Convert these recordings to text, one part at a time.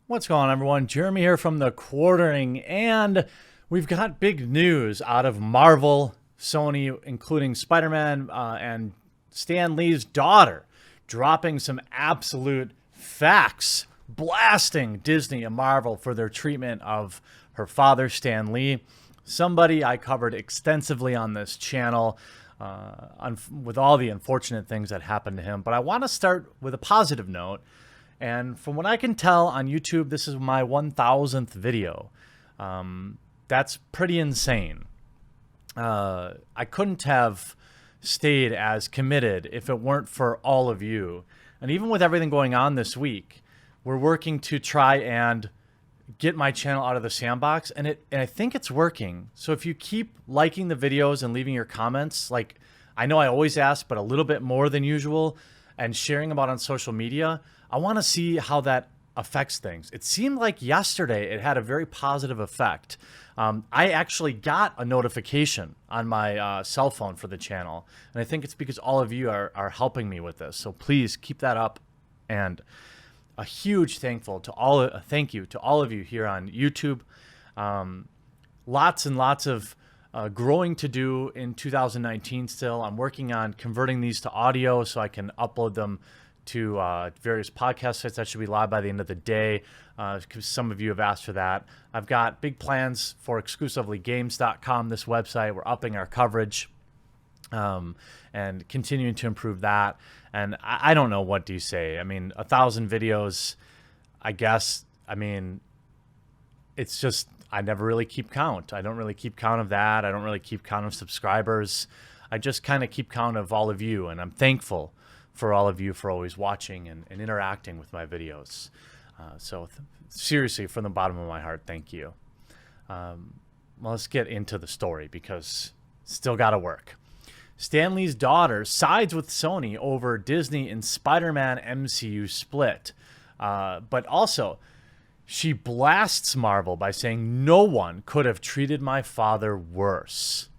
What's going on, everyone? Jeremy here from the Quartering, and we've got big news out of Marvel, Sony, including Spider-Man and Stan Lee's daughter, dropping some absolute facts, blasting Disney and Marvel for their treatment of her father, Stan Lee, somebody I covered extensively on this channel with all the unfortunate things that happened to him. But I want to start with a positive note. And from what I can tell on YouTube, this is my 1000th video. That's pretty insane. I couldn't have stayed as committed if it weren't for all of you. And even with everything going on this week, we're working to try and get my channel out of the sandbox, and I think it's working. So if you keep liking the videos and leaving your comments, like I know I always ask, but a little bit more than usual, and sharing about on social media, I want to see how that affects things. It seemed like yesterday it had a very positive effect. I actually got a notification on my cell phone for the channel, and I think it's because all of you are helping me with this. So please keep that up, and a huge thank you to all of you here on YouTube. Lots and lots of growing to do in 2019 still. I'm working on converting these to audio so I can upload them to various podcast sites. That should be live by the end of the day, because some of you have asked for that. I've got big plans for exclusivelygames.com, this website. We're upping our coverage and continuing to improve that. And I don't know, what do you say? I mean, 1,000 videos, I guess. I mean, it's just, I never really keep count. I don't really keep count of that. I don't really keep count of subscribers. I just kind of keep count of all of you, and I'm thankful for all of you for always watching and interacting with my videos. So seriously, from the bottom of my heart, thank you. Well, let's get into the story, because still got to work. Stan Lee's daughter sides with Sony over Disney and Spider-Man MCU split. But also, she blasts Marvel by saying no one could have treated my father worse.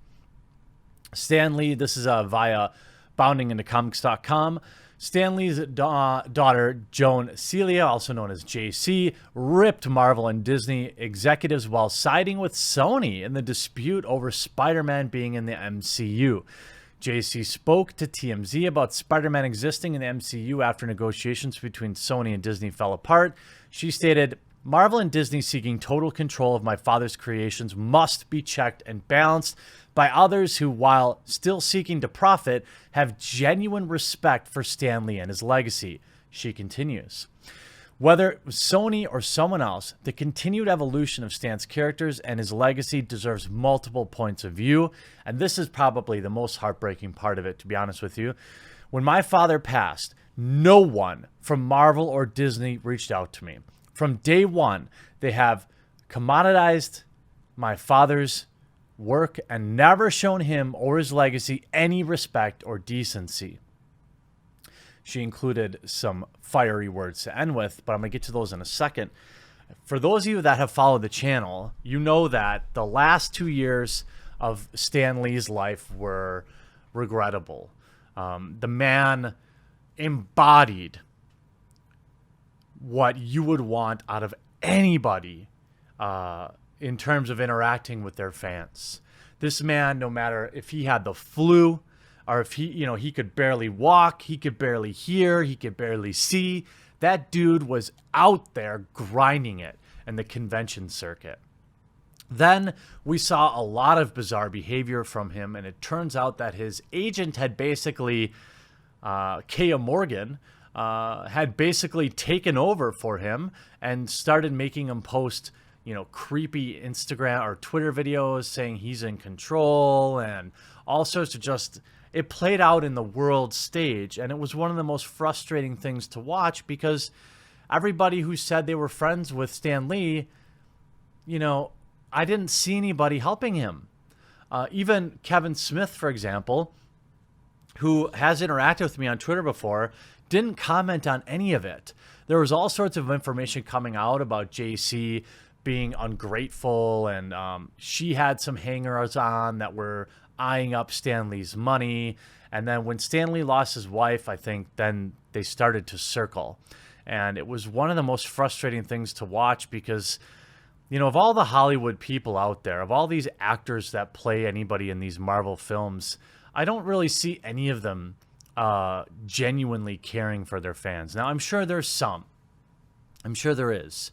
Stan Lee, this is via boundingintocomics.com. Stan Lee's daughter, Joan Celia, also known as JC, ripped Marvel and Disney executives while siding with Sony in the dispute over Spider-Man being in the MCU. JC spoke to TMZ about Spider-Man existing in the MCU after negotiations between Sony and Disney fell apart. She stated, "Marvel and Disney seeking total control of my father's creations must be checked and balanced by others who, while still seeking to profit, have genuine respect for Stan Lee and his legacy." She continues, "Whether it was Sony or someone else, the continued evolution of Stan's characters and his legacy deserves multiple points of view. And this is probably the most heartbreaking part of it, to be honest with you. When my father passed, no one from Marvel or Disney reached out to me. From day one, they have commoditized my father's work and never shown him or his legacy any respect or decency." She included some fiery words to end with, but I'm going to get to those in a second. For those of you that have followed the channel, you know that the last 2 years of Stan Lee's life were regrettable. The man embodied what you would want out of anybody in terms of interacting with their fans. This man, no matter if he had the flu, or if he could barely walk, he could barely hear, he could barely see, that dude was out there grinding it in the convention circuit. Then we saw a lot of bizarre behavior from him, and it turns out that his agent had basically, Kaya Morgan, had basically taken over for him and started making him post, creepy Instagram or Twitter videos saying he's in control and all sorts of just... It played out in the world stage, and it was one of the most frustrating things to watch, because everybody who said they were friends with Stan Lee, I didn't see anybody helping him. Even Kevin Smith, for example, who has interacted with me on Twitter before, didn't comment on any of it. There was all sorts of information coming out about JC being ungrateful, and she had some hangers on that were eyeing up Stan Lee's money. And then when Stan Lee lost his wife, I think then they started to circle. And it was one of the most frustrating things to watch because, you know, of all the Hollywood people out there, of all these actors that play anybody in these Marvel films, I don't really see any of them genuinely caring for their fans. Now, I'm sure there's some. I'm sure there is.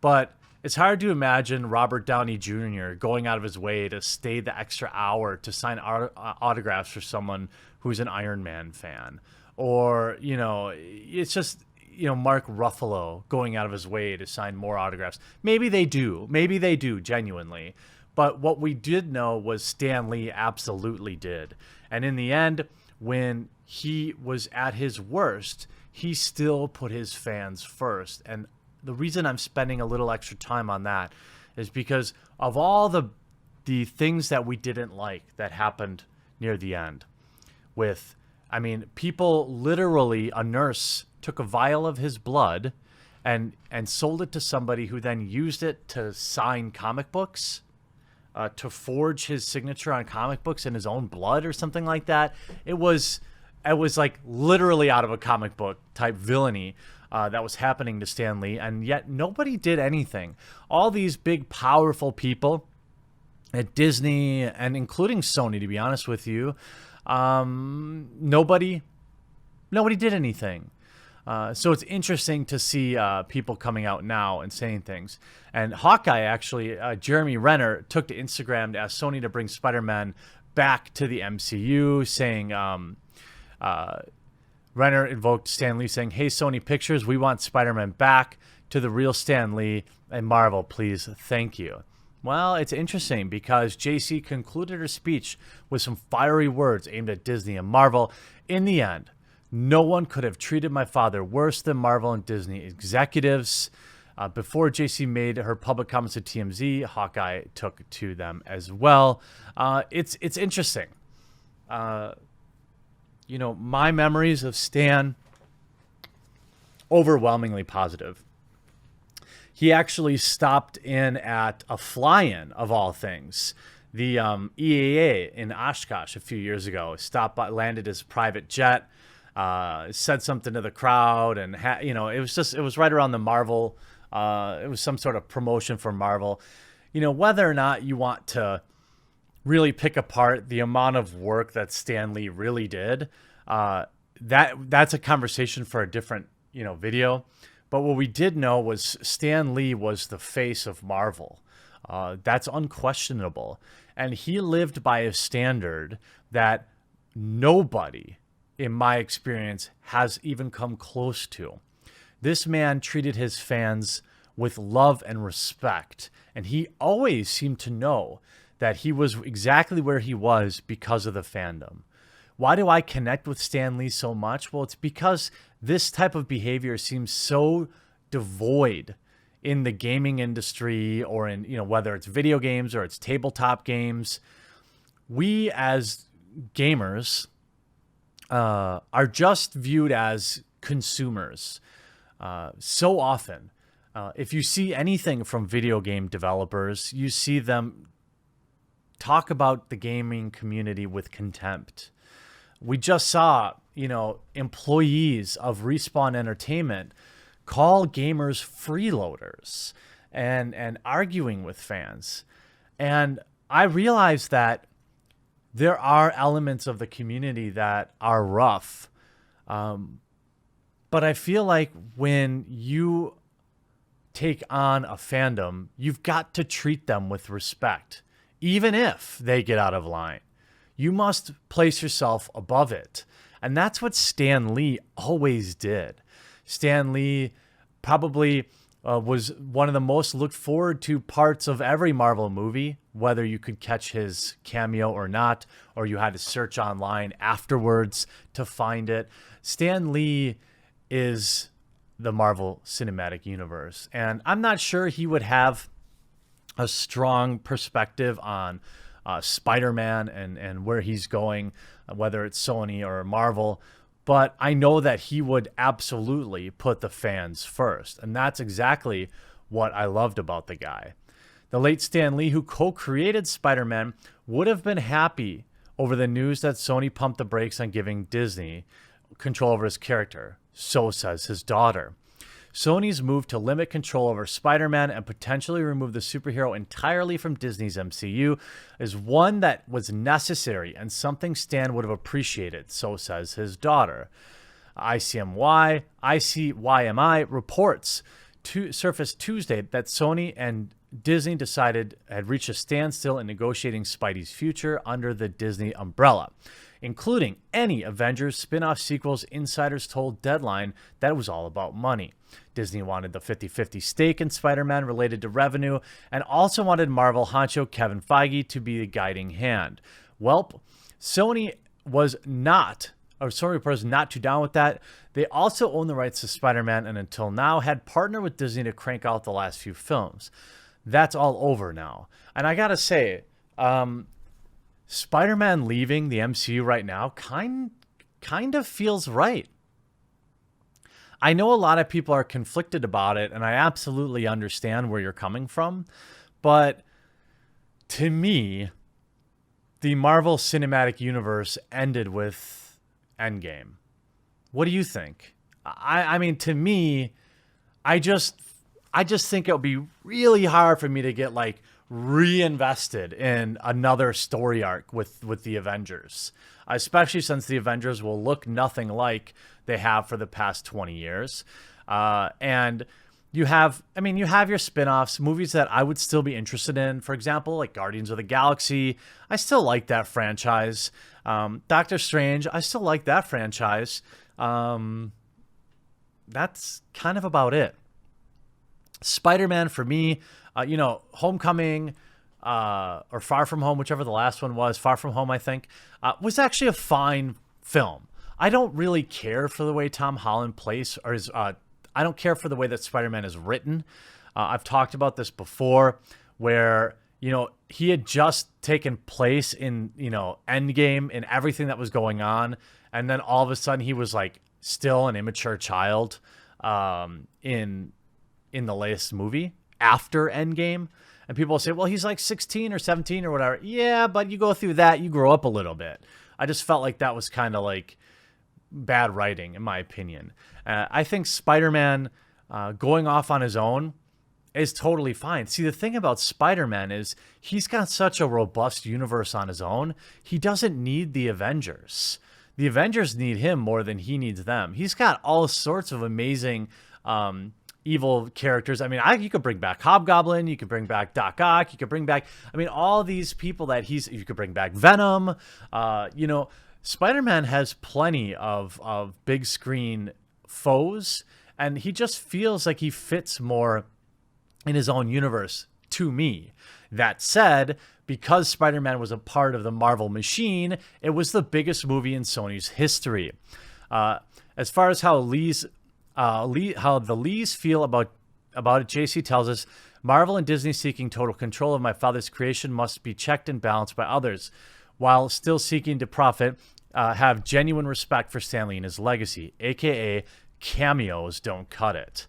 But it's hard to imagine Robert Downey Jr. going out of his way to stay the extra hour to sign autographs for someone who's an Iron Man fan. Or, you know, it's just, you know, Mark Ruffalo going out of his way to sign more autographs. Maybe they do. Maybe they do, genuinely. But what we did know was Stan Lee absolutely did. And in the end, when he was at his worst, he still put his fans first. And the reason I'm spending a little extra time on that is because of all the things that we didn't like that happened near the end with, I mean, people literally, a nurse took a vial of his blood and sold it to somebody who then used it to sign comic books, to forge his signature on comic books in his own blood or something like that. It was like literally out of a comic book type villainy that was happening to Stan Lee, and yet nobody did anything. All these big, powerful people at Disney, and including Sony, to be honest with you, nobody did anything. So it's interesting to see people coming out now and saying things. And Hawkeye, actually, Jeremy Renner took to Instagram to ask Sony to bring Spider-Man back to the MCU, saying Renner invoked Stan Lee, saying, "Hey, Sony Pictures, we want Spider-Man back to the real Stan Lee, and Marvel, please, thank you." Well, it's interesting because JC concluded her speech with some fiery words aimed at Disney and Marvel. In the end, no one could have treated my father worse than Marvel and Disney executives. Before JC made her public comments to TMZ, Hawkeye took to them as well. It's interesting. You know, my memories of Stan, overwhelmingly positive. He actually stopped in at a fly-in, of all things. The EAA in Oshkosh a few years ago landed his private jet, said something to the crowd, and you know, it was right around the Marvel. It was some sort of promotion for Marvel. You know, whether or not you want to really pick apart the amount of work that Stan Lee really did, that's a conversation for a different, you know, video. But what we did know was Stan Lee was the face of Marvel. That's unquestionable. And he lived by a standard that nobody, in my experience, has even come close to. This man treated his fans with love and respect. And he always seemed to know that he was exactly where he was because of the fandom. Why do I connect with Stan Lee so much? Well, it's because this type of behavior seems so devoid in the gaming industry, or in, you know, whether it's video games or it's tabletop games. We as gamers are just viewed as consumers. So often, if you see anything from video game developers, you see them talk about the gaming community with contempt. We just saw, you know, employees of Respawn Entertainment call gamers freeloaders and arguing with fans. And I realized that there are elements of the community that are rough. But I feel like when you take on a fandom, you've got to treat them with respect, even if they get out of line. You must place yourself above it. And that's what Stan Lee always did. Stan Lee probably was one of the most looked forward to parts of every Marvel movie, whether you could catch his cameo or not, or you had to search online afterwards to find it. Stan Lee is the Marvel Cinematic Universe. And I'm not sure he would have a strong perspective on Spider-Man and where he's going, whether it's Sony or Marvel. But I know that he would absolutely put the fans first. And that's exactly what I loved about the guy. The late Stan Lee, who co-created Spider-Man, would have been happy over the news that Sony pumped the brakes on giving Disney control over his character. So says his daughter. Sony's move to limit control over Spider-Man and potentially remove the superhero entirely from Disney's MCU is one that was necessary and something Stan would have appreciated, so says his daughter. ICYMI reports surfaced Tuesday that Sony and Disney had reached a standstill in negotiating Spidey's future under the Disney umbrella, including any Avengers spin-off sequels. Insiders told Deadline that it was all about money. Disney wanted the 50-50 stake in Spider-Man related to revenue and also wanted Marvel honcho Kevin Feige to be the guiding hand. Well, Sony reporters not too down with that. They also own the rights to Spider-Man and until now had partnered with Disney to crank out the last few films. That's all over now. And I gotta say, Spider-Man leaving the MCU right now kind of feels right. I know a lot of people are conflicted about it, and I absolutely understand where you're coming from. But to me, the Marvel Cinematic Universe ended with Endgame. What do you think? I mean, to me, I just think it would be really hard for me to get like reinvested in another story arc with the Avengers, especially since the Avengers will look nothing like they have for the past 20 years. And you have your spin-offs, movies that I would still be interested in. For example, like Guardians of the Galaxy. I still like that franchise. Doctor Strange, I still like that franchise. That's kind of about it. Spider-Man for me, Homecoming or Far From Home, whichever the last one was, Far From Home, I think, was actually a fine film. I don't really care for the way Tom Holland plays, I don't care for the way that Spider-Man is written. I've talked about this before, where he had just taken place in Endgame and everything that was going on, and then all of a sudden he was like still an immature child in the latest movie after Endgame. And people will say, well, he's like 16 or 17 or whatever. Yeah, but you go through that, you grow up a little bit. I just felt like that was kind of like bad writing, in my opinion. I think Spider-Man going off on his own is totally fine. See, the thing about Spider-Man is he's got such a robust universe on his own. He doesn't need the Avengers. The Avengers need him more than he needs them. He's got all sorts of amazing evil characters. I mean, you could bring back Hobgoblin, you could bring back Doc Ock, you could bring back, all these people that you could bring back Venom. Spider-Man has plenty of big screen foes, and he just feels like he fits more in his own universe to me. That said, because Spider-Man was a part of the Marvel machine, it was the biggest movie in Sony's history. As far as how the Lees feel about it, JC tells us, Marvel and Disney seeking total control of my father's creation must be checked and balanced by others, while still seeking to profit, have genuine respect for Stan Lee and his legacy, aka cameos don't cut it.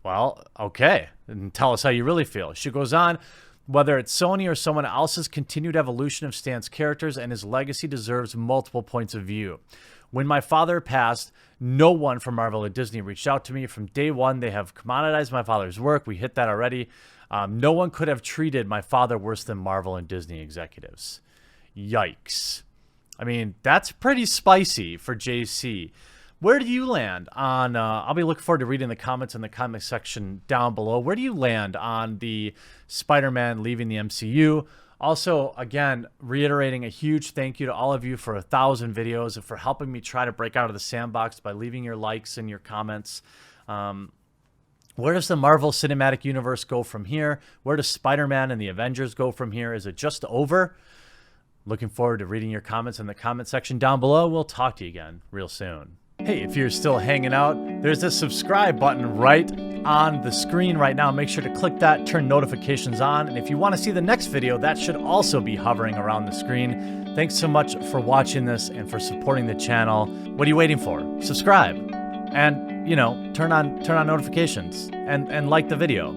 Well, okay, and tell us how you really feel. She goes on, whether it's Sony or someone else's continued evolution of Stan's characters and his legacy deserves multiple points of view. When my father passed, no one from Marvel or Disney reached out to me. From day one, they have commoditized my father's work. We hit that already. No one could have treated my father worse than Marvel and Disney executives. Yikes. I mean, that's pretty spicy for JC. Where do you land on, I'll be looking forward to reading the comments in the comment section down below. Where do you land on the Spider-Man leaving the MCU? Also, again, reiterating a huge thank you to all of you for 1,000 videos and for helping me try to break out of the sandbox by leaving your likes and your comments. Where does the Marvel Cinematic Universe go from here? Where does Spider-Man and the Avengers go from here? Is it just over? Looking forward to reading your comments in the comment section down below. We'll talk to you again real soon. Hey, if you're still hanging out, there's a subscribe button right on the screen right now. Make sure to click that, turn notifications on. And if you want to see the next video, that should also be hovering around the screen. Thanks so much for watching this and for supporting the channel. What are you waiting for? Subscribe and, turn on notifications and like the video.